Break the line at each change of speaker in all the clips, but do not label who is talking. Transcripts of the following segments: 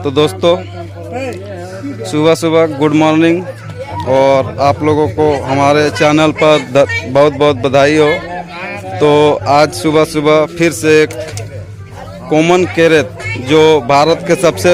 तो दोस्तों सुबह सुबह गुड मॉर्निंग, और आप लोगों को हमारे चैनल पर बहुत बहुत बधाई हो। तो आज सुबह सुबह फिर से एक कॉमन कैरेट, जो भारत के सबसे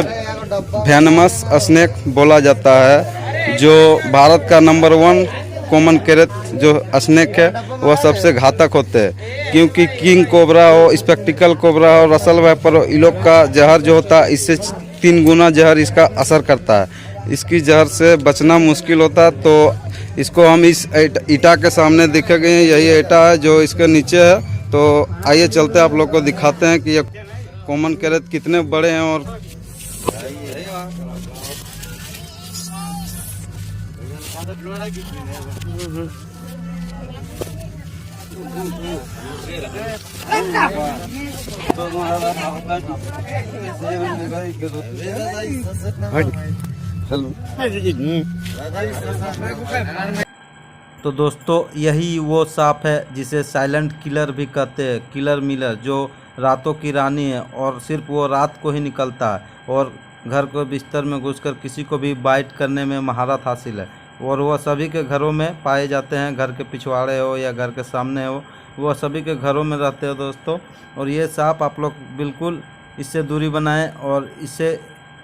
वेनमस स्नेक बोला जाता है, जो भारत का नंबर 1 कॉमन कैरेट जो स्नेक है वह सबसे घातक होते हैं, क्योंकि किंग कोबरा हो, स्पेक्टिकल कोबरा हो, रसल वाइपर हो, इन लोग का जहर जो होता है इससे 3 गुना जहर इसका असर करता है। इसकी जहर से बचना मुश्किल होता है। तो इसको हम इस ईटा के सामने दिखे गए हैं, यही ईटा है जो इसके नीचे है। तो आइए चलते हैं, आप लोग को दिखाते हैं कि ये कॉमन कैरेट कितने बड़े हैं। और
तो दोस्तों यही वो सांप है जिसे साइलेंट किलर भी कहते हैं, किलर मिलर, जो रातों की रानी है और सिर्फ वो रात को ही निकलता है और घर को बिस्तर में घुसकर किसी को भी बाइट करने में महारत हासिल है। और वह सभी के घरों में पाए जाते हैं, घर के पिछवाड़े हो या घर के सामने हो, वह सभी के घरों में रहते हैं दोस्तों। और ये सांप आप लोग बिल्कुल इससे दूरी बनाएं, और इससे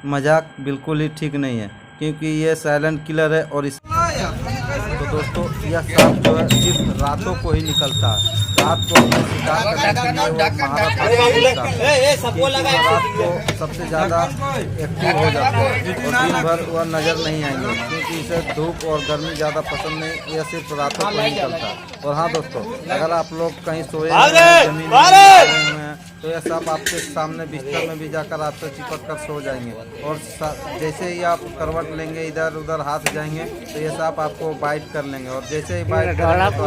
मजाक बिल्कुल ही ठीक नहीं है, क्योंकि ये साइलेंट किलर है। और इस तो दोस्तों यह सांप जो है सिर्फ रातों को ही निकलता है, रात को अपने शिकार करने के लिए वो महारत हासिल करता है, क्योंकि रात को सबसे ज़्यादा एक्टिव हो जाता है और दिन भर वह नज़र नहीं आएंगे, क्योंकि इसे धूप और गर्मी ज़्यादा पसंद नहीं, यह सिर्फ रातों को ही निकलता है। और हाँ दोस्तों, अगर आप लोग कहीं सोए जमीन में तो यह सांप आपके सामने बिस्तर में भी जाकर आपसे चिपक कर सो जाएंगे, और जैसे ही आप करवट लेंगे, इधर उधर हाथ जाएंगे, तो ये सांप आपको बाइट कर लेंगे। और जैसे ही बाइट करेंगे तो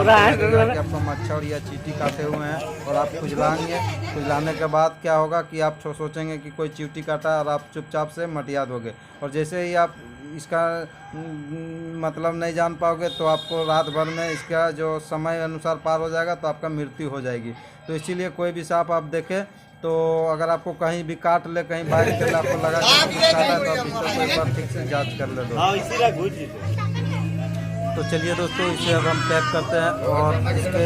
आपको मच्छर या चींटी काटे हुए हैं और आप खुजलाएंगे। खुजलाने के बाद क्या होगा कि आप सोचेंगे कि कोई चींटी काटा, और आप चुपचाप से मटिया दोगे। और जैसे ही आप इसका मतलब नहीं जान पाओगे तो आपको रात भर में इसका जो समय अनुसार पार हो जाएगा, तो आपका मृत्यु हो जाएगी। तो इसीलिए कोई भी सांप आप देखें तो अगर आपको कहीं भी काट ले, कहीं बाइट कर ले, आपको लगा कि कुछ काटा है, तो आप इसको एक बार ठीक से जांच कर ले दो। तो चलिए दोस्तों, इसे अब हम पैक करते हैं और इसके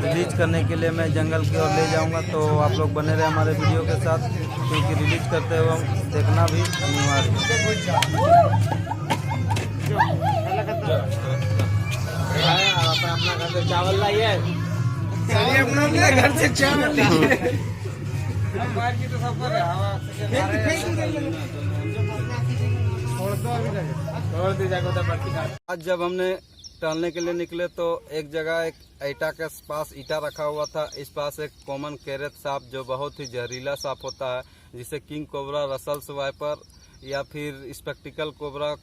रिलीज करने के लिए मैं जंगल की ओर ले जाऊंगा। तो आप लोग बने रहे हमारे वीडियो के साथ, क्योंकि रिलीज करते हुए हम देखना भी अनिवार्य है।
अपना घर से चावल लाइए, घर से चावल
आज जब हमने टहलने के लिए निकले तो एक जगह एक ईटा के पास ईटा रखा हुआ था। इस पास एक कॉमन कैरेट सांप, जो बहुत ही जहरीला सांप होता है, जिसे किंग कोबरा, रसल्स वाइपर या फिर स्पेक्टिकल कोबरा,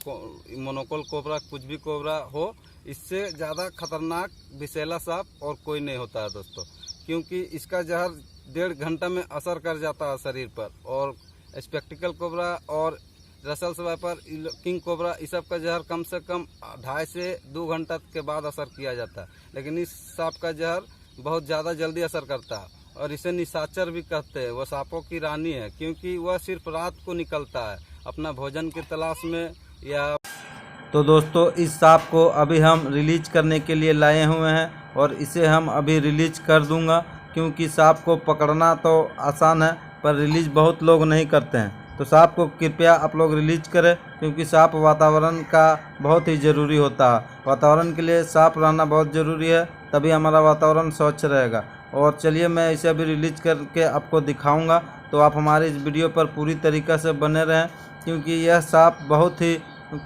मोनोकोल कोबरा, कुछ भी कोबरा हो, इससे ज़्यादा खतरनाक विषैला सांप और कोई नहीं होता है दोस्तों, क्योंकि इसका जहर 1.5 घंटा में असर कर जाता है शरीर पर। और स्पेक्टिकल कोबरा और रसल्स वाइपर, किंग कोबरा, इस सब का जहर कम से कम 2.5 से 2 घंटा के बाद असर किया जाता है, लेकिन इस सांप का जहर बहुत ज़्यादा जल्दी असर करता है। और इसे निशाचर भी कहते हैं, वह सांपों की रानी है, क्योंकि वह सिर्फ रात को निकलता है अपना भोजन की तलाश में। या
तो दोस्तों इस सांप को अभी हम रिलीज करने के लिए लाए हुए हैं, और इसे हम अभी रिलीज कर दूंगा, क्योंकि सांप को पकड़ना तो आसान है पर रिलीज बहुत लोग नहीं करते हैं। तो सांप को कृपया आप लोग रिलीज करें, क्योंकि सांप वातावरण का बहुत ही ज़रूरी होता है। वातावरण के लिए सांप रहना बहुत ज़रूरी है, तभी हमारा वातावरण स्वच्छ रहेगा। और चलिए मैं इसे अभी रिलीज करके आपको दिखाऊंगा, तो आप हमारी इस वीडियो पर पूरी तरीक़े से बने रहें, क्योंकि यह सांप बहुत ही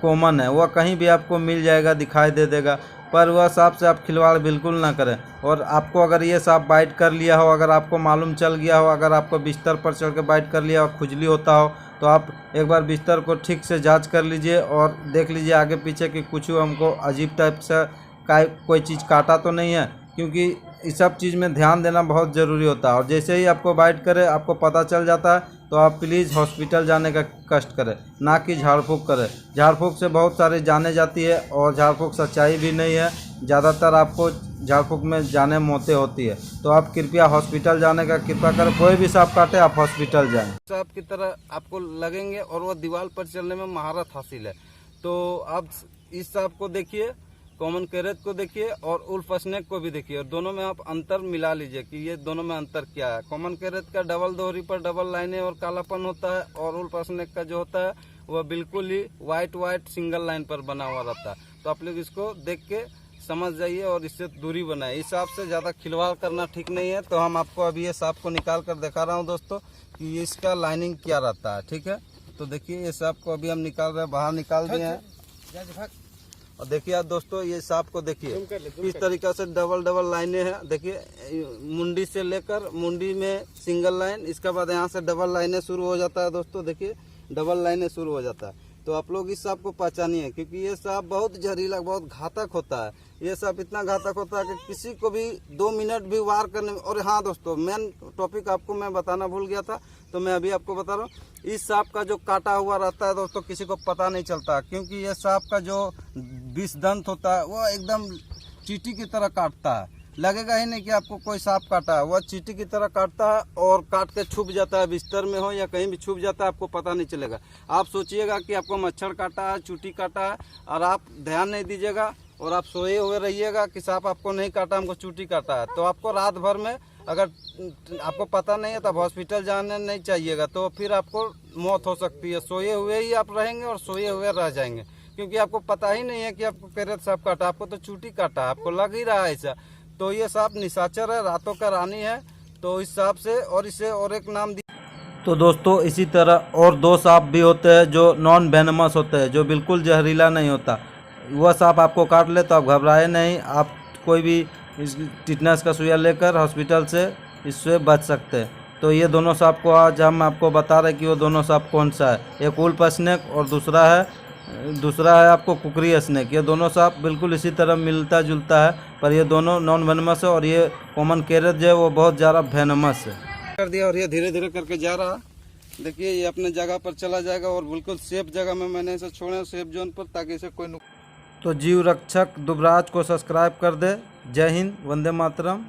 कॉमन है, वह कहीं भी आपको मिल जाएगा, दिखाई दे देगा, पर वह सांप से आप खिलवाड़ बिल्कुल ना करें। और आपको अगर ये सांप बाइट कर लिया हो, अगर आपको मालूम चल गया हो, अगर आपको बिस्तर पर चढ़ के बाइट कर लिया हो, खुजली होता हो, तो आप एक बार बिस्तर को ठीक से जांच कर लीजिए और देख लीजिए आगे पीछे कि कुछ हमको अजीब टाइप से कोई चीज़ काटा तो नहीं है, क्योंकि इस सब चीज़ में ध्यान देना बहुत ज़रूरी होता है। और जैसे ही आपको बाइट करे, आपको पता चल जाता है, तो आप प्लीज़ हॉस्पिटल जाने का कष्ट करें, ना कि झाड़ फूँक करें। झाड़ फूँक से बहुत सारी जाने जाती है और झाड़ फूँक सच्चाई भी नहीं है। ज़्यादातर आपको झाड़ फूक में जाने में मौतें होती है। तो आप कृपया हॉस्पिटल जाने का कृपा करें। कोई भी सांप काटे आप हॉस्पिटल जाएं।
सांप की तरह आपको लगेंगे और वो दीवार पर चलने में महारत हासिल है। तो आप इस सांप को देखिए, कॉमन कैरेट को देखिए और उल्फ स्नेक को भी देखिए, और दोनों में आप अंतर मिला लीजिए कि ये दोनों में अंतर क्या है। कॉमन कैरेट का डबल दोहरी पर डबल लाइनें और कालापन होता है, और उल्फ स्नेक का जो होता है वह बिल्कुल ही वाइट सिंगल लाइन पर बना हुआ रहता है। तो आप लोग इसको देख के समझ जाइए और इससे दूरी बनाए। इस सांप से ज़्यादा खिलवाड़ करना ठीक नहीं है। तो हम आपको अभी ये सांप को निकाल कर दिखा रहा हूँ दोस्तों कि इसका लाइनिंग क्या रहता है। ठीक है, तो देखिए ये सांप को अभी हम निकाल रहे हैं, बाहर निकाल दिए हैं। और देखिए आप दोस्तों ये सांप को देखिए किस तरीक़ा से डबल लाइनें हैं। देखिए मुंडी से लेकर मुंडी में सिंगल लाइन, इसके बाद यहाँ से डबल लाइनें शुरू हो जाता है दोस्तों। देखिए डबल लाइनें शुरू हो जाता है। तो आप लोग इस सांप को पहचानिए, क्योंकि ये सांप बहुत जहरीला, बहुत घातक होता है। ये सांप इतना घातक होता है कि किसी को भी 2 मिनट भी वार करने में। और हाँ दोस्तों, मेन टॉपिक आपको मैं बताना भूल गया था, तो मैं अभी आपको बता रहा हूँ। इस सांप का जो काटा हुआ रहता है दोस्तों किसी को पता नहीं चलता, क्योंकि ये सांप का जो विष दंत होता है वह एकदम चींटी की तरह काटता है। लगेगा ही नहीं कि आपको कोई सांप काटा है, वह चींटी की तरह काटता है और काट के छुप जाता है। बिस्तर में हो या कहीं भी छुप जाता है, आपको पता नहीं चलेगा। आप सोचिएगा कि आपको मच्छर काटा है, चूटी काटा है, और आप ध्यान नहीं दीजिएगा और आप सोए हुए रहिएगा कि सांप आपको नहीं काटा, हमको चूटी काटा है। तो आपको रात भर में अगर आपको पता नहीं है तब हॉस्पिटल जाने नहीं चाहिएगा, तो फिर आपको मौत हो सकती है। सोए हुए ही आप रहेंगे और सोए हुए रह जाएंगे, क्योंकि आपको पता ही नहीं है कि आपको कैरेट सांप काटा, आपको तो चूटी काटा है, आपको लग ही रहा है ऐसा। तो ये सांप निशाचर है, रातों का रानी है। तो इस सांप से और इसे और एक नाम दिया।
तो दोस्तों इसी तरह और 2 सांप भी होते हैं जो नॉन वेनमस होते हैं, जो बिल्कुल जहरीला नहीं होता। वह सांप आपको काट ले तो आप घबराए नहीं, आप कोई भी इस टिटनस का सुइया लेकर हॉस्पिटल से इससे बच सकते हैं। तो ये दोनों सांप को आज हम आपको बता रहे हैं कि वो दोनों सांप कौन सा है। एक उल्फ स्नेक और दूसरा है आपको कुकरी स्नेक। ये दोनों सांप बिल्कुल इसी तरह मिलता जुलता है, पर ये दोनों नॉन वेनमस है, और ये कॉमन कैरेट जो है वो बहुत ज़्यादा वेनमस है।
कर दिया और ये धीरे धीरे करके जा रहा। देखिए ये अपने जगह पर चला जाएगा और बिल्कुल सेफ जगह में मैंने इसे छोड़ा, सेफ जोन पर, ताकि इसे कोई
तो जीव रक्षक दुबराज को सब्सक्राइब कर दे। जय हिंद, वंदे मातरम।